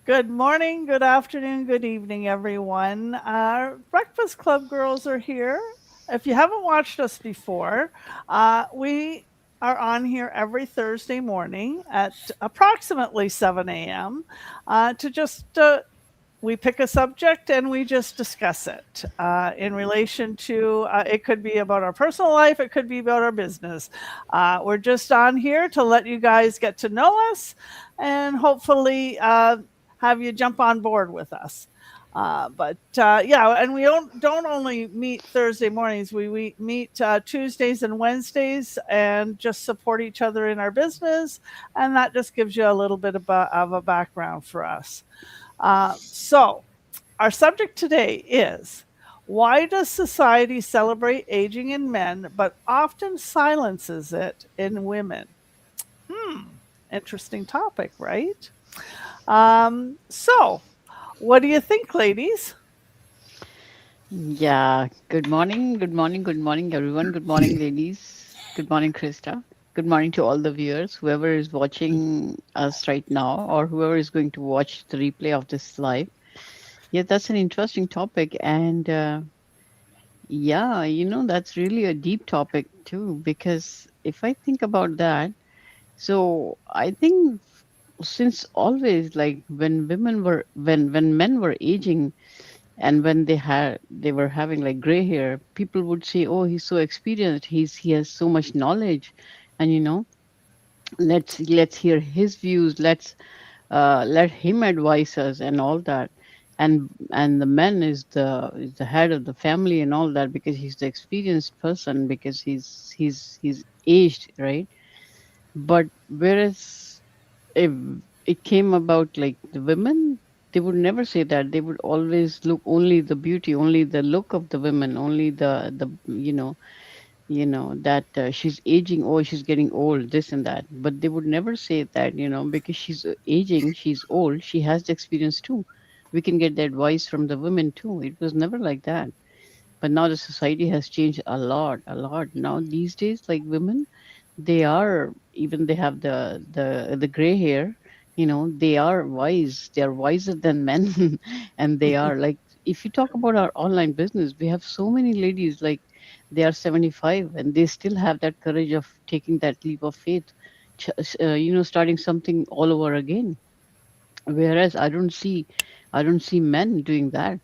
Good morning, good afternoon, good evening, everyone. Our Breakfast Club girls are here. If you haven't watched us before, we are on here every Thursday morning at approximately 7 a.m. To just we pick a subject and we just discuss it in relation to it could be about our personal life, it could be about our business. We're just on here to let you guys get to know us and hopefully have you jump on board with us. But yeah, and we don't only meet Thursday mornings. We meet Tuesdays and Wednesdays, and just support each other in our business, and that just gives you a little bit of a background for us. So, our subject today is, why does society celebrate aging in men but often silences it in women? Hmm, interesting topic, right? So, what do you think, ladies? Yeah, good morning, good morning, good morning, everyone. Good morning, ladies. Good morning, Krista. Good morning to all the viewers, whoever is watching us right now, or whoever is going to watch the replay of this live. Yeah, that's an interesting topic. And yeah, that's really a deep topic too, because if I think about that, so I think since always, like when men were aging, and when they were having like gray hair, people would say, oh, he's so experienced, he has so much knowledge, and let's hear his views, let's let him advise us and all that. And the man is the head of the family and all that, because he's the experienced person, because he's aged, right? But whereas if it came about like the women, they would never say that. They would always look only the beauty, only the look of the women, only the that she's aging, or she's getting old, this and that. But they would never say that, because she's aging, she's old, she has the experience too. We can get the advice from the women too. It was never like that. But now the society has changed a lot, a lot. Now these days, like women, they are, even they have the gray hair, they are wise, they are wiser than men. And they are like, if you talk about our online business, we have so many ladies, like they are 75 and they still have that courage of taking that leap of faith, starting something all over again. Whereas I don't see men doing that.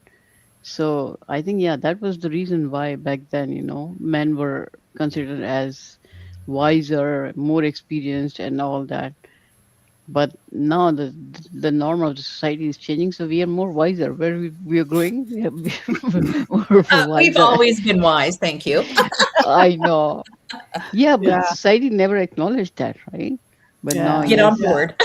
So I think, yeah, that was the reason why back then, men were considered as wiser, more experienced, and all that. But now the norm of the society is changing, so we are more wiser. Where we are growing, we are more We've wiser. always been wise, thank you. I know. Yeah, but Yeah, society never acknowledged that, right? But now, yeah, Get on yes. yeah, board.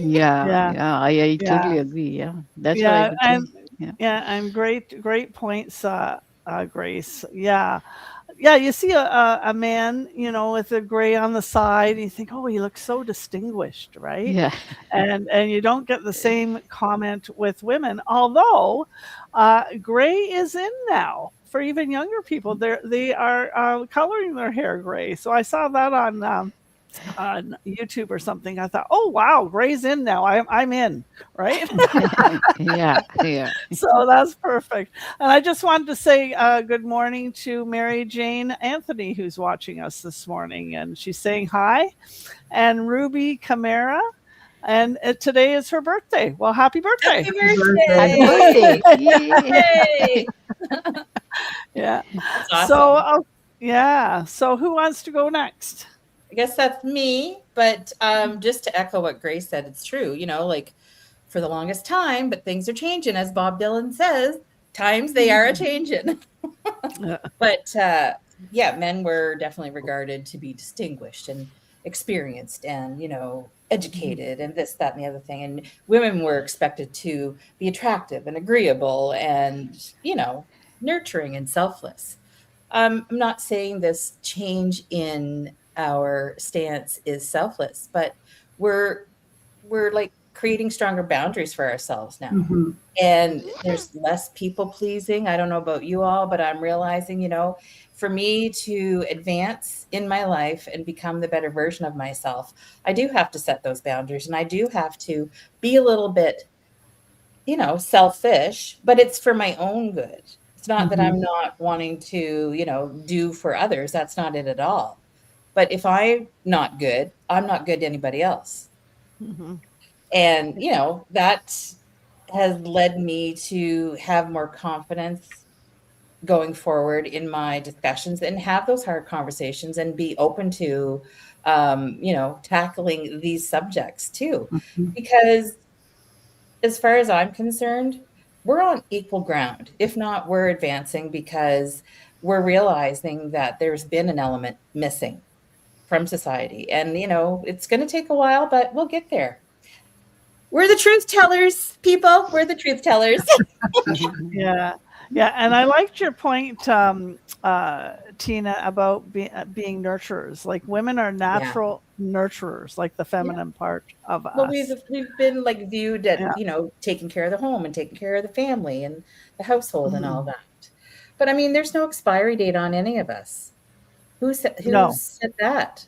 Yeah, yeah, yeah, I yeah, totally agree. Yeah, that's what I yeah, would say. and Yeah. yeah, and great points, Grace. Yeah, yeah. You see a man, with a gray on the side, and you think, oh, he looks so distinguished, right? Yeah. And you don't get the same comment with women, although gray is in now for even younger people. They are coloring their hair gray. So I saw that on YouTube or something. I thought, oh wow, gray's in now. I'm in, right? Yeah, yeah. So that's perfect. And I just wanted to say good morning to Mary Jane Anthony, who's watching us this morning, and she's saying hi. And Ruby Camara, and today is her birthday. Well, happy birthday! Happy Happy birthday! birthday. Yay. Yay! Yeah. That's So, awesome. yeah. So, who wants to go next? I guess that's me. But just to echo what Grace said, it's true. Like for the longest time, but things are changing, as Bob Dylan says. Times they are a changing. Yeah. But yeah, men were definitely regarded to be distinguished and experienced and, educated and this, that, and the other thing. And women were expected to be attractive and agreeable and, nurturing and selfless. I'm not saying this change in our stance is selfless, but we're we're like creating stronger boundaries for ourselves now. Mhm. And there's less people pleasing. I don't know about you all, but I'm realizing, for me to advance in my life and become the better version of myself, I do have to set those boundaries and I do have to be a little bit selfish, but it's for my own good. It's not that Mm-hmm. I'm not wanting to, do for others. That's not it at all. But if I'm not good, I'm not good to anybody else. Hmm. And, that has led me to have more confidence going forward in my discussions and have those hard conversations and be open to, tackling these subjects too. Mm-hmm. Because as far as I'm concerned, we're on equal ground. If not, we're advancing because we're realizing that there's been an element missing from society. And, it's going to take a while, but we'll get there. We're the truth tellers, people. We're the truth tellers. Yeah, yeah, and I liked your point, Tina, about being nurturers. Like women are Yeah. natural nurturers, like the Yeah. feminine part of Well, we've us. we've been like viewed at, Yeah. taking care of the home and taking care of the family and the household and all Mhm. that. But I mean, there's no expiry date on any of us. Who No, said that?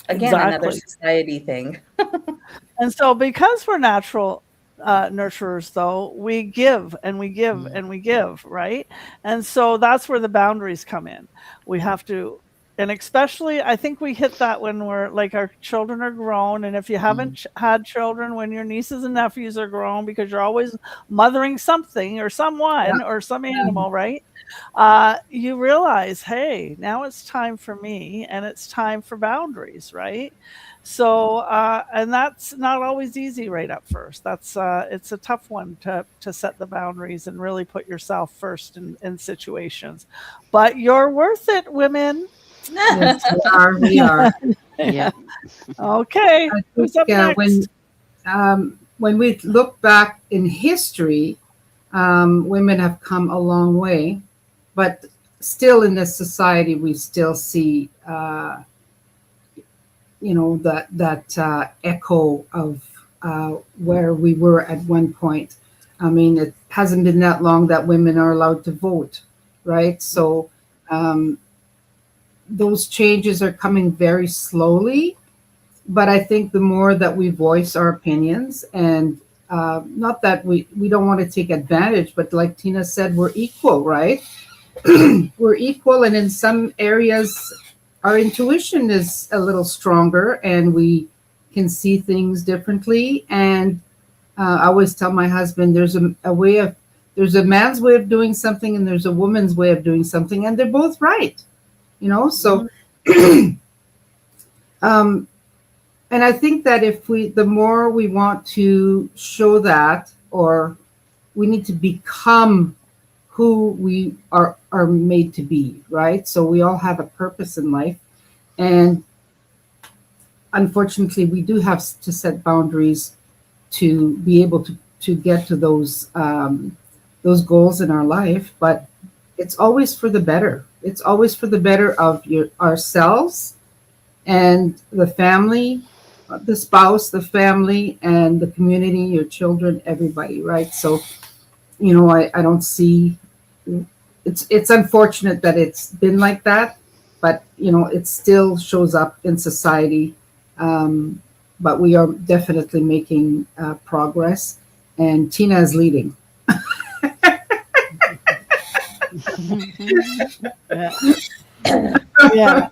Again, another exactly. society thing. And so because we're natural nurturers, though, we give and we give Mm. and we give, right? And so that's where the boundaries come in. We have to, and especially I think we hit that when we're like our children are grown. And if you haven't Mm. had children, when your nieces and nephews are grown, because you're always mothering something or Yeah. someone or some Yeah. animal, right? You realize, hey, now it's time for me and it's time for boundaries, right? So, and that's not always easy right up first. It's a tough one to set the boundaries and really put yourself first in situations. But you're worth it, women. Yes, we are. We are. Yeah. Okay, I think who's up next? when we look back in history, women have come a long way, but still in this society, we still see, that echo of where we were at one point. I mean, it hasn't been that long that women are allowed to vote, right? So um, those changes are coming very slowly, but I think the more that we voice our opinions, and not that we don't want to take advantage, but like Tina said, we're equal, right? We're equal, and in some areas, our intuition is a little stronger, and we can see things differently. And I always tell my husband, there's a man's way of doing something, and there's a woman's way of doing something, and they're both right, So, Mhm. um, and I think that the more we want to show that, or we need to become who we are made to be, right? So we all have a purpose in life, and unfortunately, we do have to set boundaries to be able to get to those goals in our life. But it's always for the better. It's always for the better of ourselves and the family, the spouse, the family, and the community, your children, everybody, right? So, I don't see, it's unfortunate that it's been like that, but it still shows up in society. Um, but we are definitely making progress, and Tina is leading. Yeah, yeah,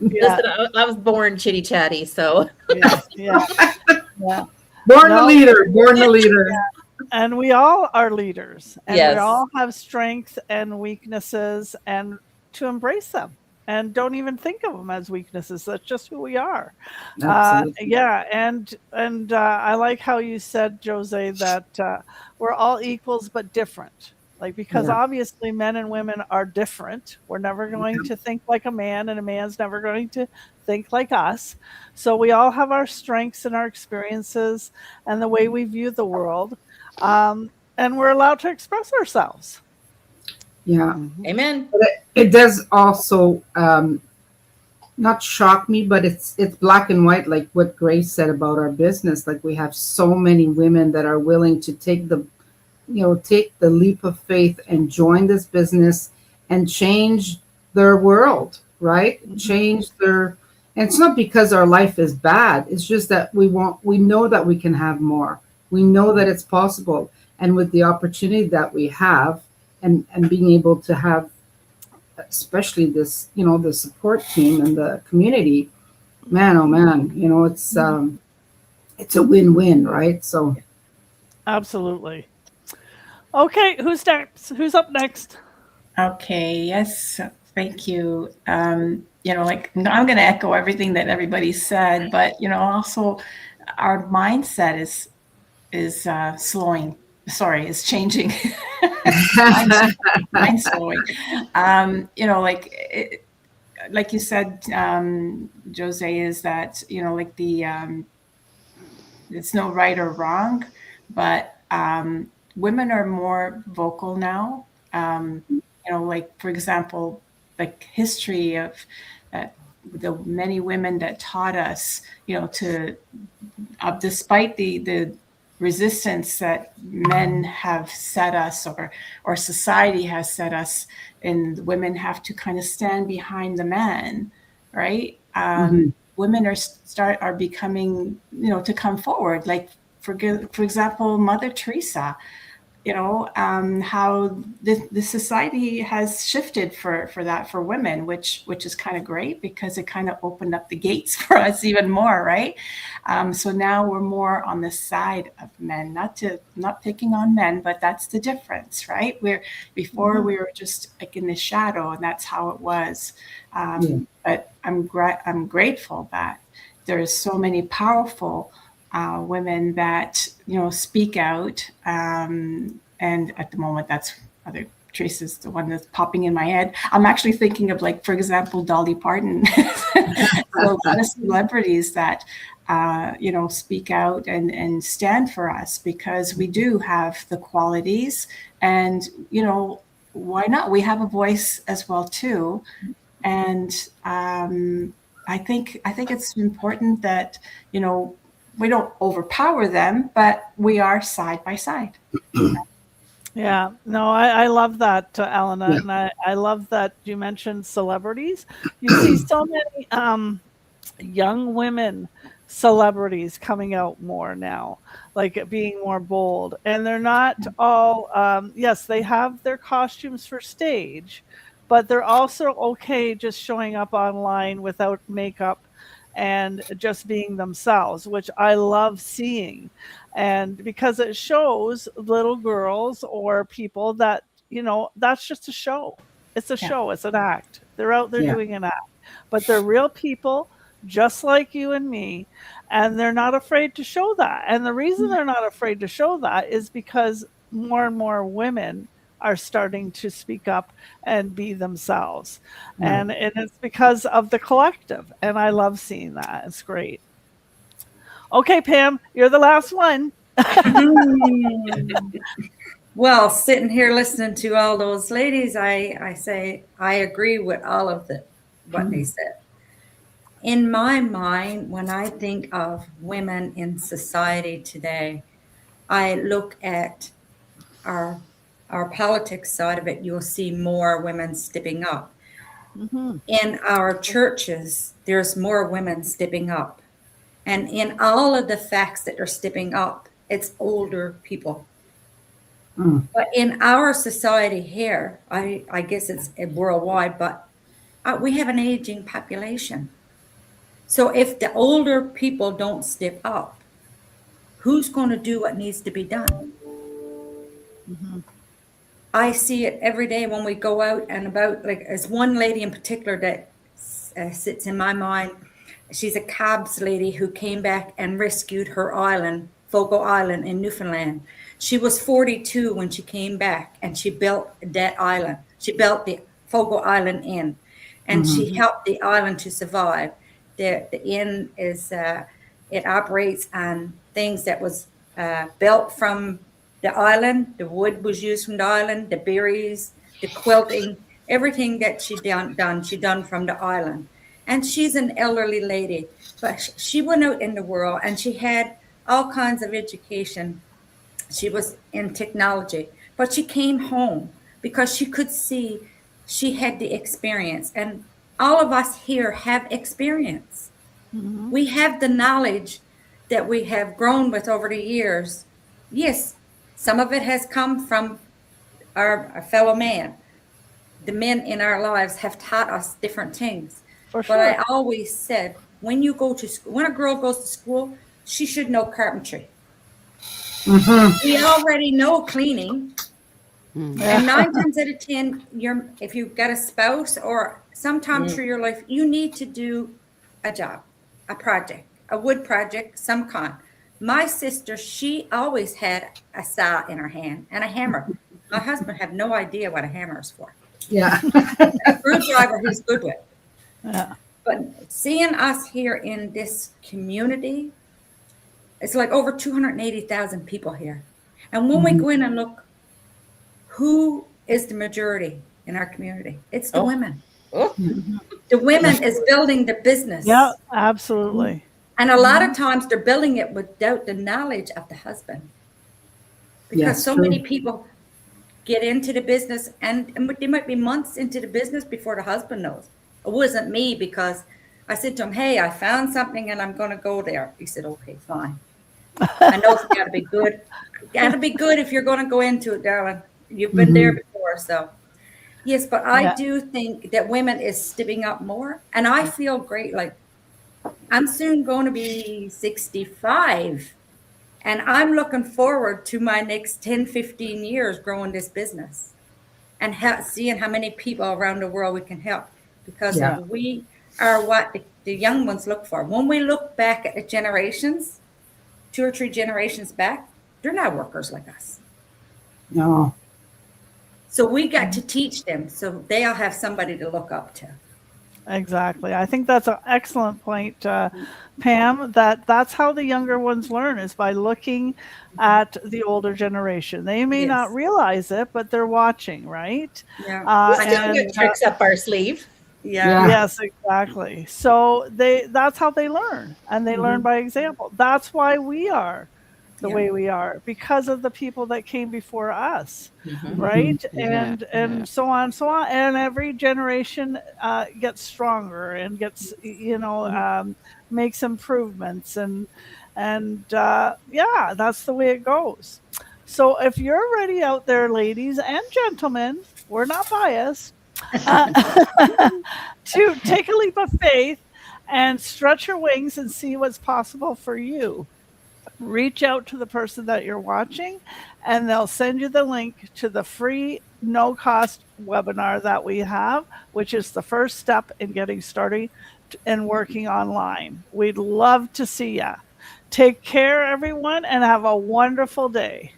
yeah, Listen, I was born chitty chatty, so yeah, yeah, yeah. Born the No, leader, born the leader. and we all are leaders, and we yes. all have strengths and weaknesses, and to embrace them and don't even think of them as weaknesses. That's just who we are. Absolutely. Yeah, and I like how you said, Jose, that we're all equals but different. Like because Yeah. obviously men and women are different. We're never going to think like a man, and a man's never going to think like us. So we all have our strengths and our experiences and the way we view the world, and we're allowed to express ourselves. Yeah. Mhm. Amen. But it does also not shock me, but it's black and white, like what Grace said about our business. Like we have so many women that are willing to take the leap of faith and join this business and change their world, right? Mhm. Change their, and it's not because our life is bad. It's just that we know that we can have more. We know that it's possible. And with the opportunity that we have, and being able to have, especially this, the support team and the community, man, oh man, it's a win-win, right? So Absolutely. Okay, who's next? Who's up next? Okay, yes, thank you. Like I'm going to echo everything that everybody said, but also our mindset is slowing. Sorry, is changing. mine's, mine's slowing. Like you said, Jose, is that like it's no right or wrong, but women are more vocal now. Like for example, like history of the many women that taught us, to despite the resistance that men have set us, or society has set us, and women have to kind of stand behind the man, right? Women are becoming, to come forward. Like for example, Mother Teresa, how the society has shifted for that, for women, which is kind of great, because it kind of opened up the gates for us even more, right? So now we're more on the side of men, not picking on men, but that's the difference, right? Before we were just like in the shadow, and that's how it was. But I'm grateful that there's so many powerful women that speak out, and at the moment that's Mother Teresa's the one that's popping in my head. I'm actually thinking of, like, for example, Dolly Parton. So a lot of celebrities that speak out and stand for us, because we do have the qualities, and why not? We have a voice as well too, and I think it's important that we don't overpower them, but we are side by side. Yeah, no, I love that, Elena, and I love that you mentioned celebrities. You see so many young women celebrities coming out more now, like being more bold, and they're not all. Yes, they have their costumes for stage, but they're also okay just showing up online without makeup and just being themselves, which I love seeing. And because it shows little girls or people that, that's just a show. It's a Yeah. show, it's an act. They're out there Yeah. doing an act, but they're real people just like you and me. And they're not afraid to show that. And the reason they're not afraid to show that is because more and more women are starting to speak up and be themselves. Right. And it's because of the collective. And I love seeing that. It's great. Okay, Pam, you're the last one. Well, sitting here listening to all those ladies, I say I agree with all of what they said. In my mind, when I think of women in society today, I look at our politics side of it. You'll see more women stepping up. In our churches, there's more women stepping up. And in all of the facts that are stepping up, it's older people. But in our society here, I guess it's worldwide, but we have an aging population. So if the older people don't step up, who's going to do what needs to be done? I see it every day when we go out and about. Like, there's one lady in particular that sits in my mind. She's a cabs lady who came back and rescued her island, Fogo Island in Newfoundland. She was 42 when she came back, and she built that island. She built the Fogo Island Inn, and she helped the island to survive. The inn is it operates on things that was built from the island. The wood was used from the island, the berries, the quilting, everything that she done from the island. And she's an elderly lady, but she went out in the world and she had all kinds of education. She was in technology, but she came home because she could see she had the experience. And all of us here have experience. We have the knowledge that we have grown with over the years Yes, some of it has come from our fellow man. The men in our lives have taught us different things. For But I sure. always said, when you go to school, when a girl goes to school, she should know carpentry. We already know cleaning. Yeah. And 9 times out of 10, if you've got a spouse or sometime Mm. through your life, you need to do a job, a project, a wood project, some kind. My sister, she always had a saw in her hand and a hammer. My husband had no idea what a hammer is for. Yeah. A screwdriver he's good with. Yeah. But seeing us here in this community, it's like over 280,000 people here. And when we go in and look, who is the majority in our community? It's the Oh, women. oh, The women is building the business. Yeah, absolutely. And a lot of times they're building it without the knowledge of the husband. Because Yes, so true. many people get into the business and they might be months into the business before the husband knows. It wasn't me because I said to him, hey, I found something and I'm going to go there. He said, okay, fine. I know it's got to be good. Got to be good if you're going to go into it, darling. You've been there before. So, yes, but I Yeah. do think that women is stepping up more. And I feel great. Like, I'm soon going to be 65. And I'm looking forward to my next 10, 15 years growing this business and seeing how many people around the world we can help. Because Yeah. we are what the young ones look for. When we look back at the generations, 2 or 3 generations back, they're not workers like us. No. So we got to teach them so they'll have somebody to look up to. Exactly. I think that's an excellent point, Pam. That's how the younger ones learn is by looking at the older generation. They may not Yes. realize it, but they're watching, right? Yeah. we Uh, still and get tricks up our sleeve. Yeah. Yes, exactly. So that's how they learn, and they learn by example. That's why we are the Yeah. way we are because of the people that came before us, Mhm. right? Yeah, yeah. And so on, so on, and every generation gets stronger and gets makes improvements and yeah, that's the way it goes. So if you're ready out there, ladies and gentlemen, we're not biased. Uh, to take a leap of faith and stretch your wings and see what's possible for you. Reach out to the person that you're watching, and they'll send you the link to the free, no cost webinar that we have, which is the first step in getting started and working online. We'd love to see ya. Take care, everyone, and have a wonderful day.